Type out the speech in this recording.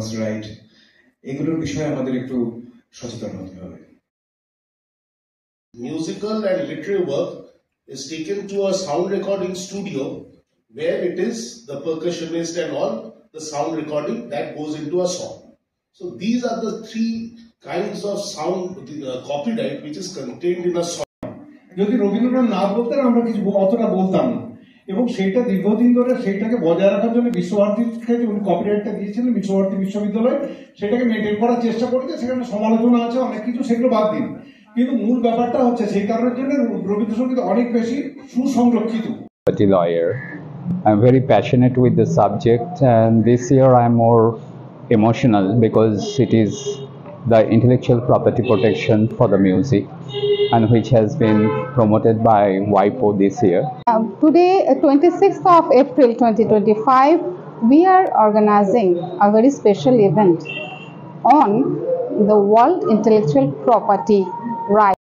ওয়াটস right, এগুলোর বিষয়ে আমাদের একটু সচেতন হতে হবে। Musical and literary work is taken to a sound recording studio where it is the percussionist and all the sound recording that goes into a song. So these are the three kinds of sound copyright which is contained in a song. যদি রবীন্দ্রনাথ না বলতেন আমরা কিছু অতটা বলতাম না, এবং সেইটা দীর্ঘদিন ধরে সেইটাকে বজায় রাখার জন্য বিশ্বভারতীকে উনি কপিরাইটটা দিয়েছিলেন, বিশ্বভারতী বিশ্ববিদ্যালয় সেটাকে মেনটেন করার চেষ্টা করেছে। সেখানে সমালোচনা আছে অনেক কিছু, সেগুলো বাদ দিন, কিন্তু মূল ব্যাপারটা হচ্ছে সেই কারণের জন্য রবীন্দ্রসঙ্গীত অনেক বেশি সুসংরক্ষিত। Lawyer. I'm very passionate with the subject, and this year I'm more emotional because it is the intellectual property protection for the music, and which has been promoted by WIPO this year. Today, 26th of April 2025, we are organizing a very special event on the World Intellectual Property Right.